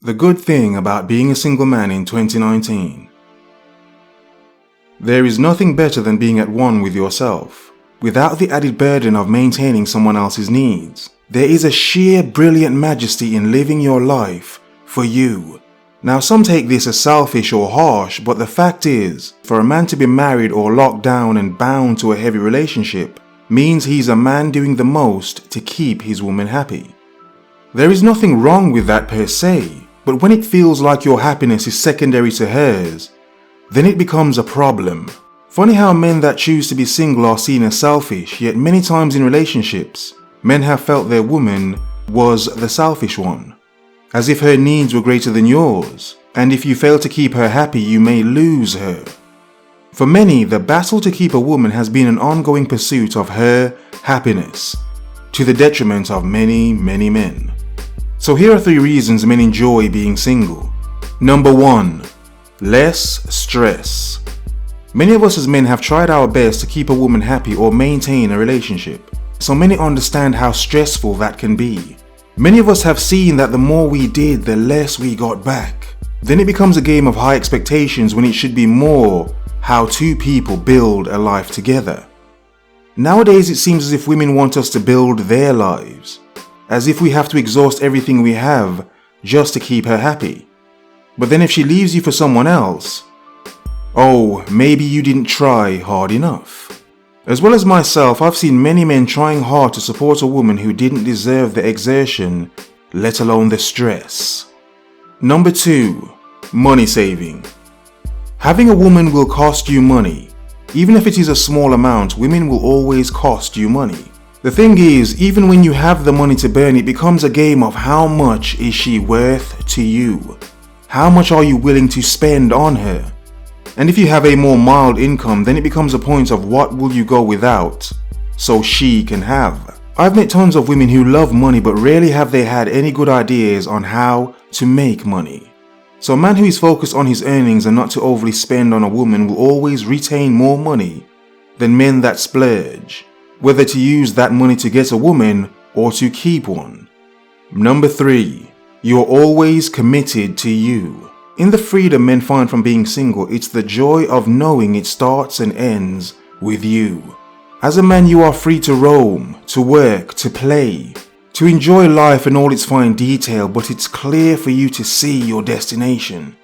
The good thing about being a single man in 2019. There is nothing better than being at one with yourself, without the added burden of maintaining someone else's needs. There is a sheer brilliant majesty in living your life for you. Now some take this as selfish or harsh, but the fact is, for a man to be married or locked down and bound to a heavy relationship means he's a man doing the most to keep his woman happy. There is nothing wrong with that per se, but when it feels like your happiness is secondary to hers, then it becomes a problem. Funny how men that choose to be single are seen as selfish, yet many times in relationships, men have felt their woman was the selfish one, as if her needs were greater than yours, and if you fail to keep her happy, you may lose her. For many, the battle to keep a woman has been an ongoing pursuit of her happiness, to the detriment of many men. So here are 3 reasons men enjoy being single. Number 1. Less stress. Many of us as men have tried our best to keep a woman happy or maintain a relationship, so many understand how stressful that can be. Many of us have seen that the more we did, the less we got back. Then it becomes a game of high expectations when it should be more how 2 people build a life together. Nowadays it seems as if women want us to build their lives, as if we have to exhaust everything we have just to keep her happy. But then if she leaves you for someone else, oh, maybe you didn't try hard enough. As well as myself, I've seen many men trying hard to support a woman who didn't deserve the exertion, let alone the stress. Number 2. Money saving. Having a woman will cost you money. Even if it is a small amount, women will always cost you money. The thing is, even when you have the money to burn, it becomes a game of how much is she worth to you? How much are you willing to spend on her? And if you have a more mild income, then it becomes a point of what will you go without so she can have. I've met tons of women who love money, but rarely have they had any good ideas on how to make money. So a man who is focused on his earnings and not to overly spend on a woman will always retain more money than men that splurge, whether to use that money to get a woman or to keep one. Number 3. You're always committed to you. In the freedom men find from being single, it's the joy of knowing it starts and ends with you. As a man, you are free to roam, to work, to play, to enjoy life in all its fine detail, but it's clear for you to see your destination.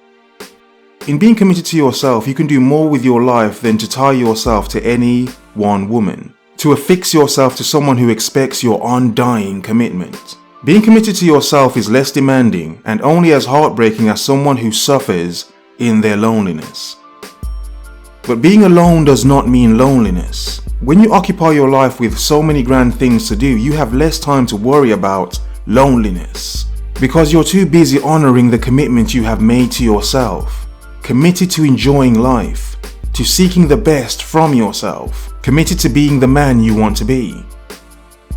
In being committed to yourself, you can do more with your life than to tie yourself to any one woman, to affix yourself to someone who expects your undying commitment. Being committed to yourself is less demanding and only as heartbreaking as someone who suffers in their loneliness. But being alone does not mean loneliness. When you occupy your life with so many grand things to do, you have less time to worry about loneliness, because you're too busy honoring the commitment you have made to yourself, committed to enjoying life, to seeking the best from yourself, committed to being the man you want to be.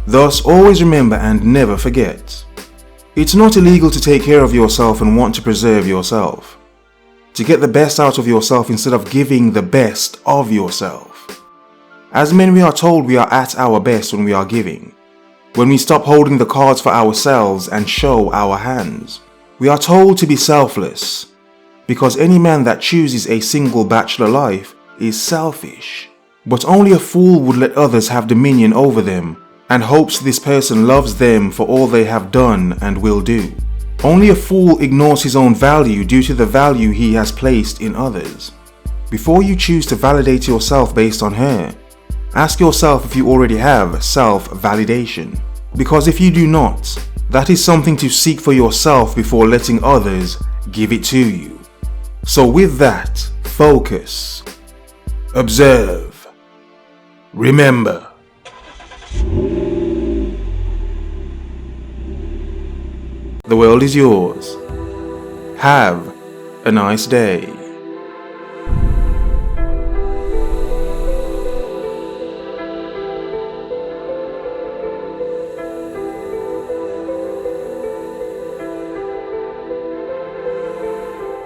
Thus, always remember and never forget, it's not illegal to take care of yourself and want to preserve yourself, to get the best out of yourself instead of giving the best of yourself. As men, we are told we are at our best when we are giving, when we stop holding the cards for ourselves and show our hands. We are told to be selfless, because any man that chooses a single bachelor life is selfish. But only a fool would let others have dominion over them and hopes this person loves them for all they have done and will do. Only a fool ignores his own value due to the value he has placed in others. Before you choose to validate yourself based on her, ask yourself if you already have self-validation. Because if you do not, that is something to seek for yourself before letting others give it to you. So with that, focus, observe, remember. The world is yours. Have a nice day.